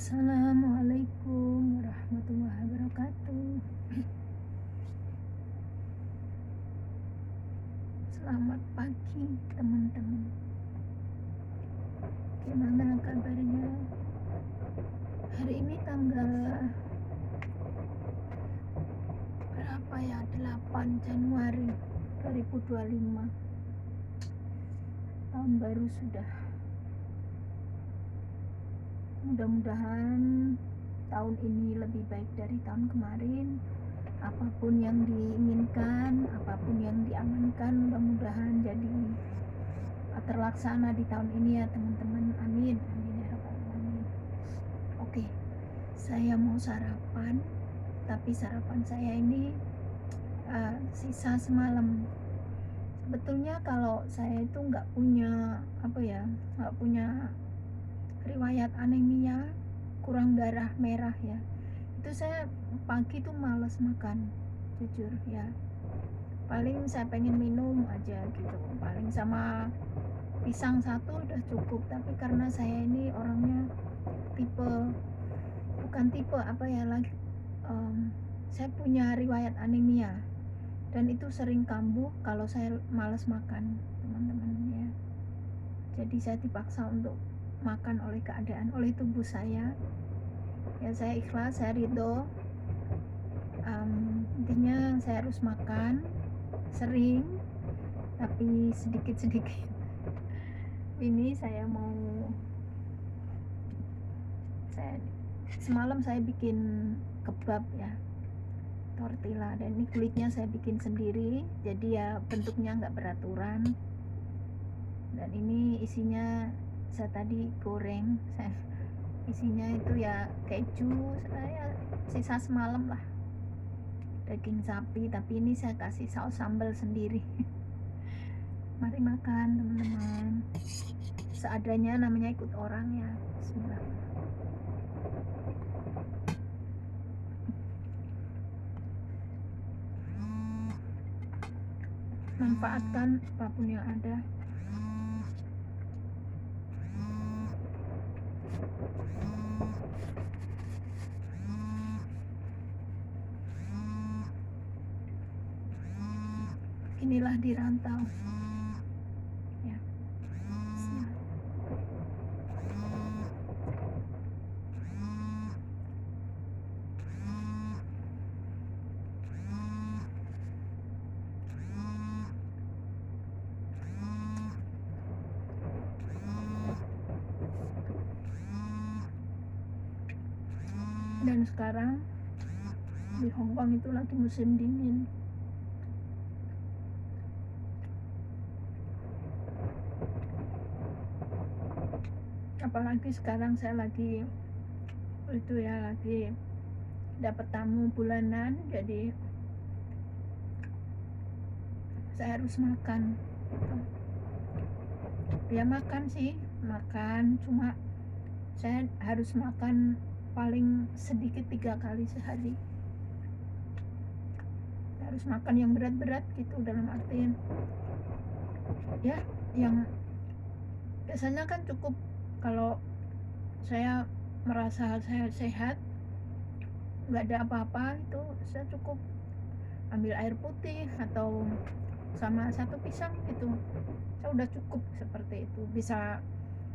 Assalamualaikum warahmatullahi wabarakatuh. Selamat pagi teman-teman. Gimana kabarnya? Hari ini tanggal berapa ya? 8 Januari 2025. Tahun baru sudah. Mudah-mudahan tahun ini lebih baik dari tahun kemarin. Apapun yang diinginkan, apapun yang diamankan, mudah-mudahan jadi terlaksana di tahun ini ya teman-teman. Amin, amin ya rabbal alamin. Oke, saya mau sarapan, tapi sarapan saya ini sisa semalam. Sebetulnya kalau saya itu nggak punya riwayat anemia, kurang darah merah ya. Itu saya pagi tuh males makan, jujur ya. Paling saya pengen minum aja gitu, paling sama pisang satu udah cukup. Tapi karena saya ini orangnya saya punya riwayat anemia dan itu sering kambuh kalau saya malas makan teman-teman ya. Jadi saya dipaksa untuk makan oleh keadaan, oleh tubuh saya ya. Saya ikhlas, saya ridho. Intinya saya harus makan sering tapi sedikit-sedikit. Ini semalam saya bikin kebab ya, tortilla, dan ini kulitnya saya bikin sendiri, jadi ya bentuknya nggak beraturan. Dan ini isinya saya tadi goreng, isinya itu ya keju, saya sisa semalam lah, daging sapi, tapi ini saya kasih saus sambal sendiri. Mari makan teman-teman, seadanya, namanya ikut orang ya. Bismillah. Manfaatkan apapun yang ada. Inilah di rantau ya. Dan sekarang di Hongkong itu lagi musim dingin. Apalagi sekarang saya lagi dapat tamu bulanan, jadi saya harus makan gitu. Ya makan sih, cuma saya harus makan paling sedikit 3 kali sehari. Harus makan yang berat-berat gitu, dalam artian ya yang biasanya kan cukup. Kalau saya merasa saya sehat, nggak ada apa-apa, itu saya cukup ambil air putih atau sama 1 pisang gitu, saya udah cukup. Seperti itu bisa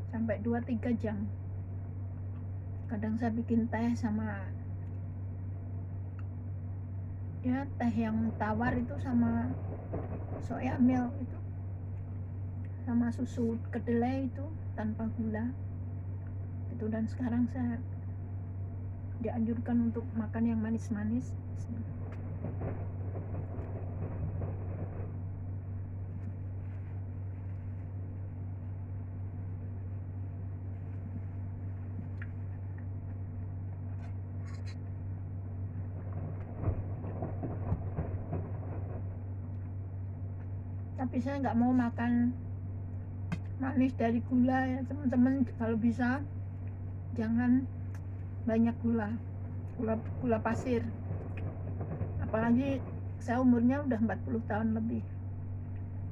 sampai 2-3 jam. Kadang saya bikin teh sama ya, teh yang tawar itu sama soya milk itu, sama susu kedelai itu tanpa gula itu. Dan sekarang saya dianjurkan untuk makan yang manis-manis. Tapi saya nggak mau makan manis dari gula ya teman-teman. Kalau bisa jangan banyak gula pasir. Apalagi saya umurnya udah 40 tahun lebih,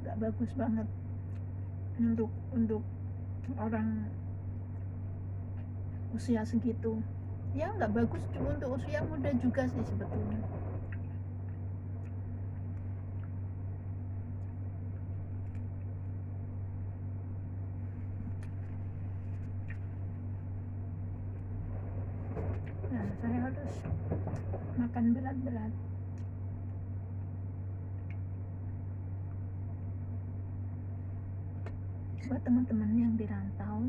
nggak bagus banget untuk orang usia segitu. Ya nggak bagus untuk usia muda juga sih sebetulnya. Nah, saya harus makan berat-berat. Buat teman-teman yang di rantau,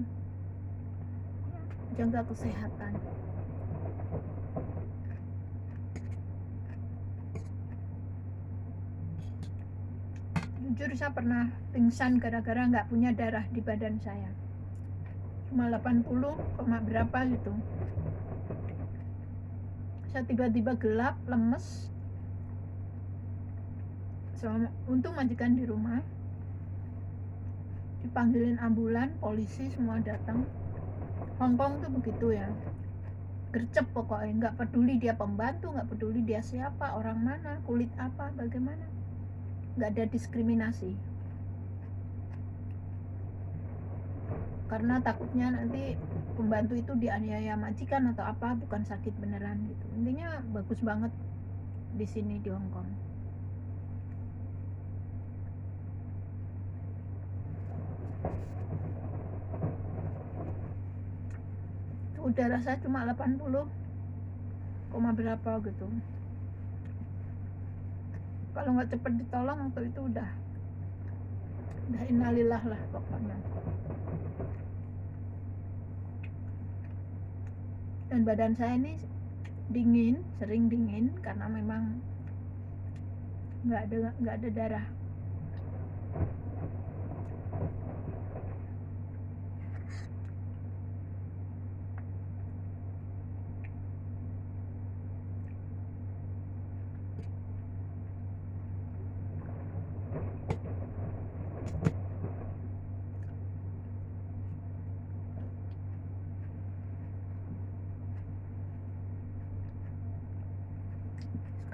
jaga kesehatan. Jujur saya pernah pingsan gara-gara nggak punya darah di badan saya. Cuma 80, berapa gitu. Saya tiba-tiba gelap, lemes. Untung majikan di rumah. Dipanggilin ambulan, polisi semua datang. Hongkong tuh begitu ya, gercep pokoknya, nggak peduli dia pembantu, nggak peduli dia siapa, orang mana, kulit apa, bagaimana, nggak ada diskriminasi. Karena takutnya nanti pembantu itu dianiaya majikan atau apa, bukan sakit beneran gitu. Intinya bagus banget di sini di Hongkong. Udara saya cuma 80, berapa gitu. Kalau nggak cepet ditolong waktu itu udah innalillah lah pokoknya. Dan badan saya ini dingin, sering dingin karena memang nggak ada darah.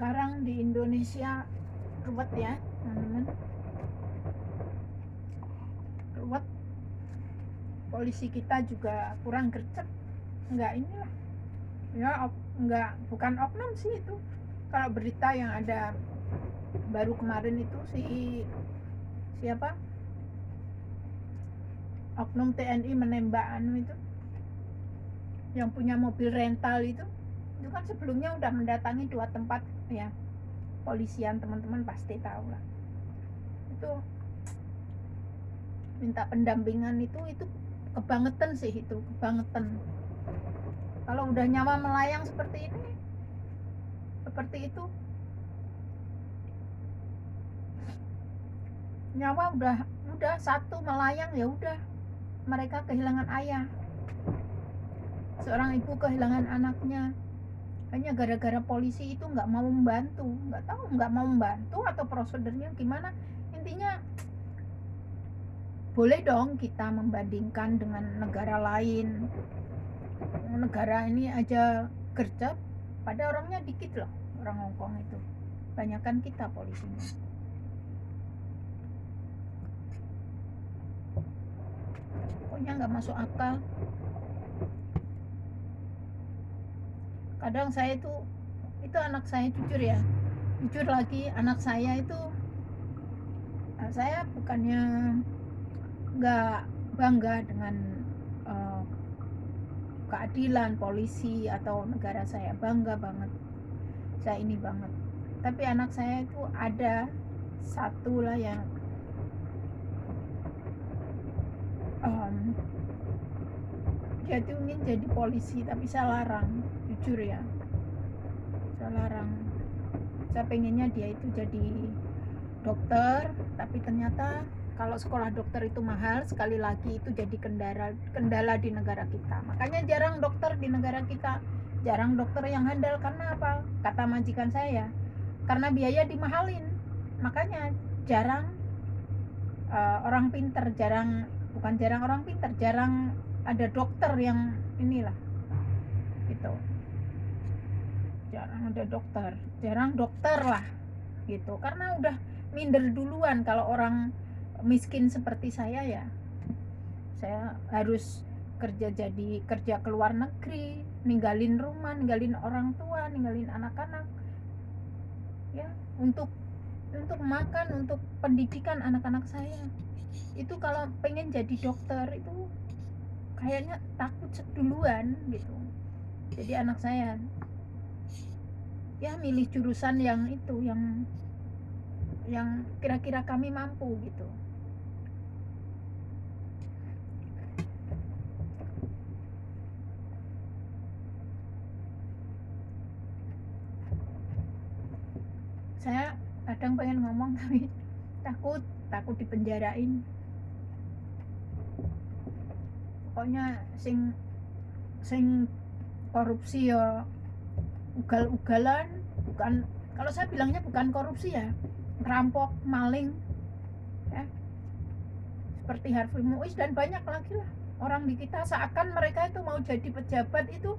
Sekarang di Indonesia ruwet ya teman-teman, ruwet. Polisi kita juga kurang gercep, nggak inilah ya, bukan oknum sih itu. Kalau berita yang ada baru kemarin itu siapa oknum TNI menembak itu yang punya mobil rental itu kan sebelumnya udah mendatangi 2 tempat ya polisian, teman-teman pasti tahu lah. Itu minta pendampingan itu kebangetan sih, itu kebangetan. Kalau udah nyawa melayang seperti itu, nyawa udah satu melayang, ya udah mereka kehilangan ayah. Seorang ibu kehilangan anaknya hanya gara-gara polisi itu nggak mau membantu. Nggak tahu nggak mau membantu atau prosedurnya gimana. Intinya boleh dong kita membandingkan dengan negara lain. Negara ini aja gercep, pada orangnya dikit loh, orang Hongkong itu. Banyakan kita polisinya. Pokoknya nggak masuk akal. Kadang saya itu anak saya, jujur lagi, anak saya itu, saya bukannya nggak bangga dengan keadilan polisi atau negara saya, bangga banget, saya ini banget. Tapi anak saya itu ada satu lah yang dia tuh ingin jadi polisi, tapi saya larang, jujur ya, saya larang. Saya pengennya dia itu jadi dokter, tapi ternyata kalau sekolah dokter itu mahal, sekali lagi itu jadi kendala di negara kita. Makanya jarang dokter di negara kita, jarang dokter yang handal. Karena apa? Kata majikan saya, karena biaya dimahalin. Makanya jarang orang pinter, jarang ada dokter yang inilah gitu. Jarang ada dokter lah gitu, karena udah minder duluan. Kalau orang miskin seperti saya ya, saya harus kerja ke luar negeri, ninggalin rumah, ninggalin orang tua, ninggalin anak-anak ya, untuk makan, untuk pendidikan anak-anak saya. Itu kalau pengen jadi dokter itu kayaknya takut duluan gitu. Jadi anak saya ya milih jurusan yang itu, yang kira-kira kami mampu gitu. Saya kadang pengen ngomong tapi takut dipenjarain. Pokoknya sing korupsi ya ugal-ugalan, bukan, kalau saya bilangnya bukan korupsi ya, rampok, maling ya, seperti Harvey Muiz dan banyak lagi lah orang di kita. Seakan mereka itu mau jadi pejabat, itu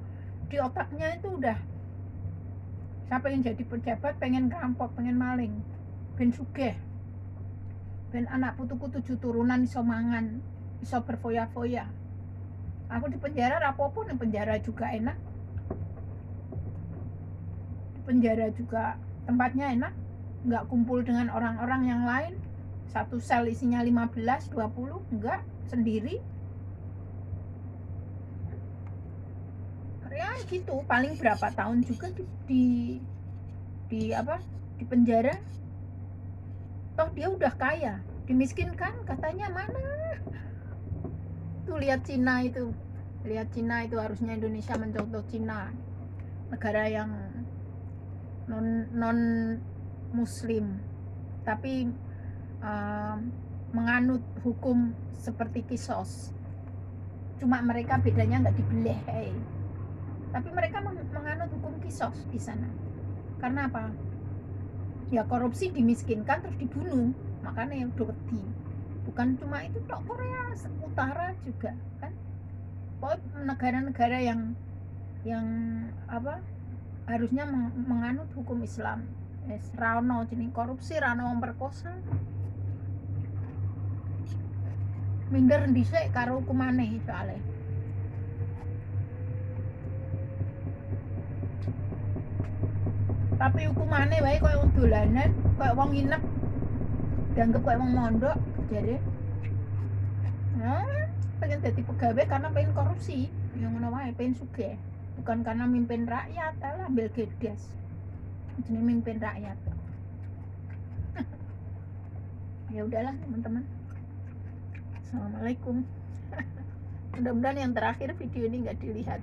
di otaknya itu udah, saya pengen jadi pejabat, pengen rampok, pengen maling, ben sugih, ben anak putuku 7 turunan iso mangan, iso berfoya-foya. Aku di penjara rapopo, di penjara juga enak, di penjara juga tempatnya enak, nggak kumpul dengan orang-orang yang lain, satu sel isinya 15, 20, enggak, sendiri ya gitu. Paling berapa tahun juga di penjara, toh dia udah kaya. Dimiskinkan katanya mana tuh. Lihat Cina itu harusnya Indonesia mencontoh Cina, negara yang non muslim tapi menganut hukum seperti kisos, cuma mereka bedanya nggak dibeleh, tapi mereka menganut hukum kisos di sana. Karena apa? Ya korupsi, dimiskinkan, terus dibunuh, makanya yang wedi. Bukan cuma itu tok, Korea Utara juga kan. Pokoknya negara-negara yang apa harusnya menganut hukum Islam, rano jenis korupsi, rano memperkosa, minder dhisik karo hukumane soalnya. Tapi hukumane wae koyo wong dolanan, koyo wong nginep, dianggap koyo wong mondok jadi. Pengen jadi pegawai karena pengen korupsi, yang ngono wae, pengen sugih, bukan karena mimpin rakyat. Alah ambil gedes jenenge mimpin rakyat. Ya udahlah teman-teman, assalamualaikum. Mudah-mudahan yang terakhir video ini nggak dilihat.